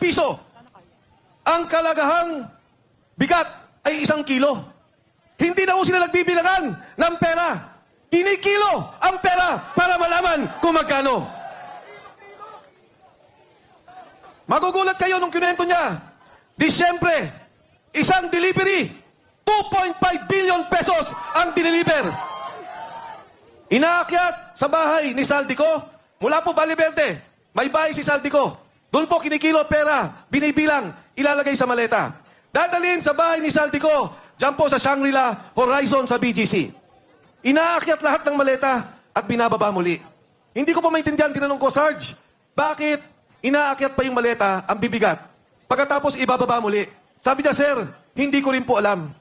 piso. Ang kalagahang bigat ay 1 kilo. Hindi na ho sila nagbibilangan ng pera. Kinikilo ang pera para malaman kung magkano. Magugulat kayo nung kinuwento niya. Disyembre, isang delivery, 2.5 billion pesos ang dineliver. Inaakyat sa bahay ni Saldico, mula po Valle Verde, may bahay si Saldico. Doon po kinikilo pera, binibilang, ilalagay sa maleta. Dadalhin sa bahay ni Saldico, dyan po sa Shangri-La Horizon sa BGC. Inaakyat lahat ng maleta at binababa muli. Hindi ko pa maintindihan, tinanong ko, Sarge, bakit inaakyat pa yung maleta, ang bibigat? Pagkatapos ibababa muli. Sabi niya, sir, hindi ko rin po alam.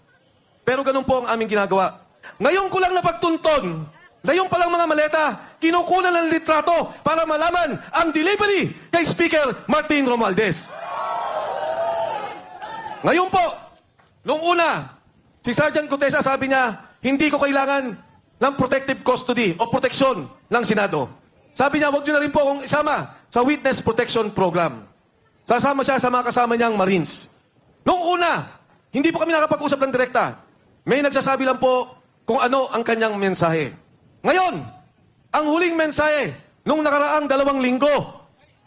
Pero ganun po ang aming ginagawa. Ngayon ko lang napagtunton na yung palang mga maleta, kinukunan ng litrato para malaman ang delivery kay Speaker Martin Romualdez. Ngayon po, nung una, si Sergeant Gutesa sabi niya, hindi ko kailangan ng protective custody o proteksyon ng Senado. Sabi niya, huwag niyo na rin po akong isama sa Witness Protection Program. Sasama siya sa mga kasama niyang Marines. Nung una, hindi po kami nakapag-usap ng direkta. May nagsasabi lang po kung ano ang kanyang mensahe. Ngayon, ang huling mensahe nung nakaraang 2 linggo,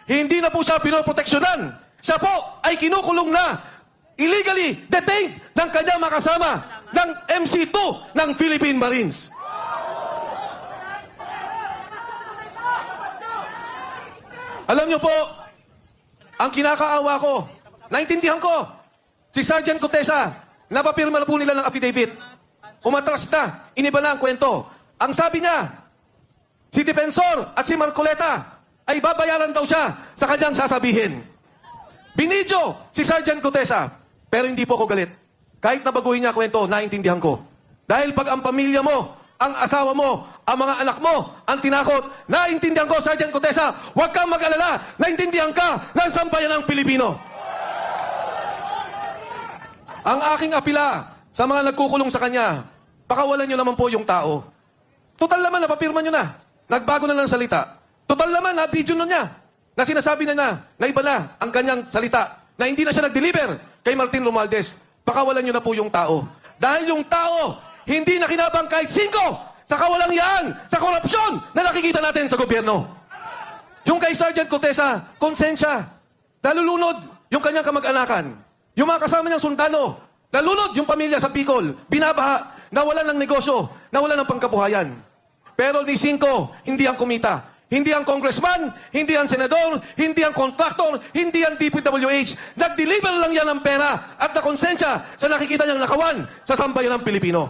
hindi na po siya pinoproteksyonan. Siya po ay kinukulong na, illegally detained ng kanyang makasama ng MC2 ng Philippine Marines. Alam niyo po, ang kinakaawa ko, naintindihan ko, si Sergeant Gutesa, napapirma na po nila ng affidavit. Umatras na, iniba na ang kwento. Ang sabi niya, si Defensor at si Marcoleta ay babayaran daw siya sa kanyang sasabihin. Binidyo si Sergeant Gutesa, pero hindi po ako galit. Kahit nabaguhin niya kwento, naintindihan ko. Dahil pag ang pamilya mo, ang asawa mo, ang mga anak mo, ang tinakot, naintindihan ko, Sergeant Gutesa, huwag kang mag-alala, naintindihan ka ng sambayan ng Pilipino. Ang aking apila sa mga nagkukulong sa kanya, pakawalan niyo naman po yung tao. Total naman, napapirma niyo na. Nagbago na ng salita. Total naman, na-video nun niya. Na sinasabi na na iba na ang kanyang salita. Na hindi na siya nag-deliver kay Martin Romualdez. Pakawalan niyo na po yung tao. Dahil yung tao, hindi na kinabang kahit 5 sa kawalangyaan, sa korupsyon na nakikita natin sa gobyerno. Yung kay Sergeant Gutesa, konsensya. Nalulunod yung kanyang kamag-anakan. Yung mga kasama niyang sundalo. Nalunod yung pamilya sa Bicol. Binabaha. Nawalan ng negosyo. Nawalan ng pangkabuhayan. Pero ni 5, hindi ang kumita. Hindi ang congressman, hindi ang senador, hindi ang contractor, hindi ang DPWH. Nag-deliver lang yan ng pera at nakonsensya sa nakikita niyang nakawan sa sambayan ng Pilipino.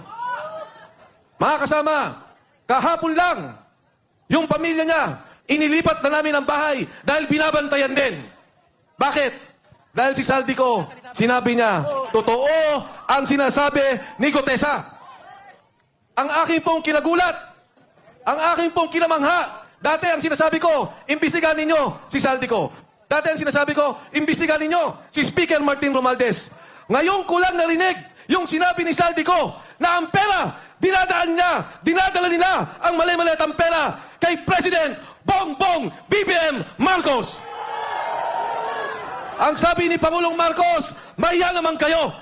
Mga kasama, kahapon lang, yung pamilya niya, inilipat na namin ang bahay dahil binabantayan din. Bakit? Dahil si Saldico, sinabi niya, totoo ang sinasabi ni Gutesa. Ang aking pong kinagulat, ang aking pong kinamangha, dati ang sinasabi ko, imbestigahan ninyo si Saldico. Dati ang sinasabi ko, imbestigahan ninyo si Speaker Martin Romualdez. Ngayon ko lang narinig yung sinabi ni Saldico na ang pera, dinadala nila ang mali-malitang pera kay President Bongbong BBM Marcos. Ang sabi ni Pangulong Marcos, maya naman kayo.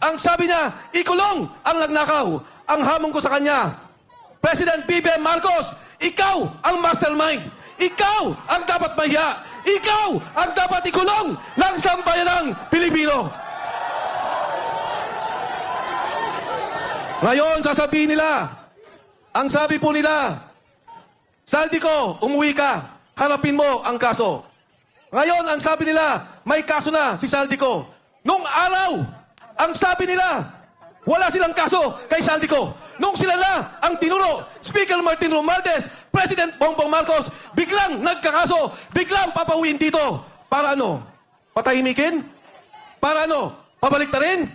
Ang sabi niya, ikulong ang nagnakaw. Ang hamon ko sa kanya, President BBM Marcos, ikaw ang mastermind. Ikaw ang dapat mahiya. Ikaw ang dapat ikulong ng sambayanang Pilipino. Ngayon, sasabihin nila, ang sabi po nila, Saldico, umuwi ka, harapin mo ang kaso. Ngayon, ang sabi nila, may kaso na si Saldico. Nung araw, ang sabi nila, wala silang kaso kay Saldico. Nung sila na ang tinuro, Speaker Martin Romualdez, President Bongbong Marcos, biglang nagkakaso, biglang papauwiin dito. Para ano? Patahimikin? Para ano? Pabaliktarin?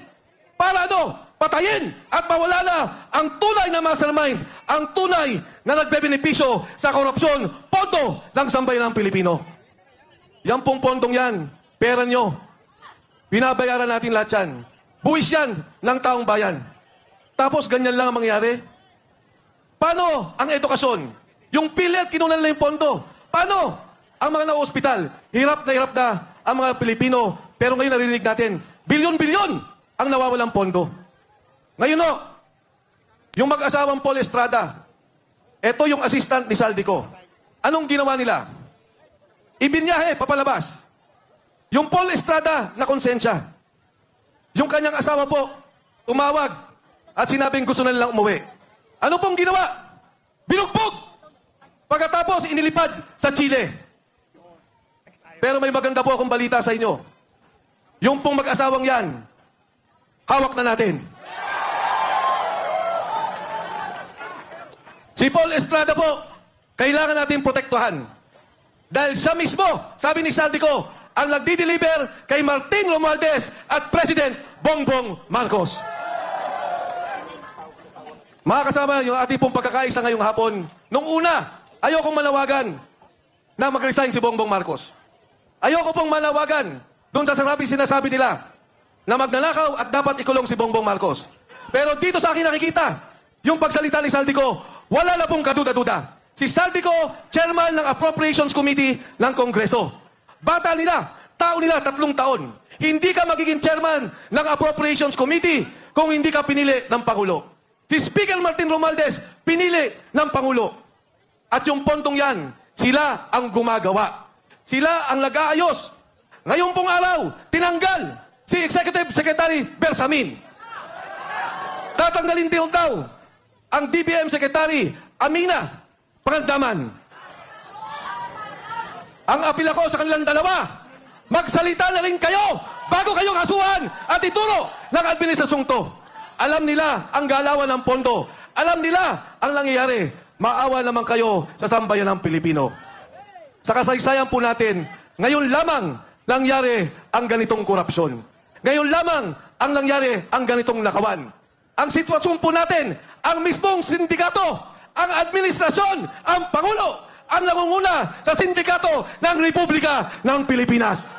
Para ano? Patayin at mawala na ang tunay na mastermind, ang tunay na nagbebenepisyo sa korupsyon, pondo ng sambayan ng Pilipino. Yan pong pondong yan, pera nyo. Binabayaran natin lahat yan. Buwis yan ng taong bayan. Tapos ganyan lang ang mangyari. Paano ang edukasyon? Yung PhilHealth, kinunan nila yung pondo. Paano ang mga na-hospital? Hirap na ang mga Pilipino. Pero ngayon narinig natin, bilyon-bilyon ang nawawalang pondo. Ngayon no, yung mag-asawang Paul Estrada, ito yung assistant ni Saldico. Anong ginawa nila? Ibinyahe, papalabas. Yung Paul Estrada na konsensya. Yung kanyang asawa po, tumawag at sinabing gusto na nilang umuwi. Ano pong ginawa? Binugbog! Pagkatapos, inilipad sa Chile. Pero may maganda po akong balita sa inyo. Yung pong mag-asawang yan, hawak na natin. Si Paul Estrada po, kailangan natin protektuhan. Dahil siya mismo, sabi ni Saldico, ang nagdi-deliver kay Martin Romualdez at President Bongbong Marcos. Mga kasama, yung ating pong pagkakaisa ngayong hapon, nung una, ayokong manawagan na mag-resign si Bongbong Marcos. Ayoko pong manawagan doon sa sinasabi nila na magnanakaw at dapat ikulong si Bongbong Marcos. Pero dito sa akin nakikita, yung pagsalita ni Saldico, wala na pong kaduda-duda. Si Saldico, chairman ng Appropriations Committee ng Kongreso. Bata nila, tao nila, 3 taon. Hindi ka magiging chairman ng Appropriations Committee kung hindi ka pinili ng Pangulo. Si Speaker Martin Romualdez, pinili ng Pangulo. At yung pontong yan, sila ang gumagawa. Sila ang nag-aayos. Ngayong pong araw, tinanggal si Executive Secretary Bersamin. Tatanggalin din daw ang DBM Secretary Amina Pangandaman. Ang apila ko sa kanilang dalawa, magsalita na rin kayo bago kayo kasuhan at ituro ng administrasyong to. Alam nila ang galawan ng pondo. Alam nila ang nangyayari. Maawa naman kayo sa sambayan ng Pilipino. Sa kasaysayan po natin, ngayon lamang nangyari ang ganitong korupsyon. Ngayon lamang ang nangyari ang ganitong nakawan. Ang sitwasyon po natin, ang mismong sindikato, ang administrasyon, ang Pangulo, ang nangunguna sa sindikato ng Republika ng Pilipinas.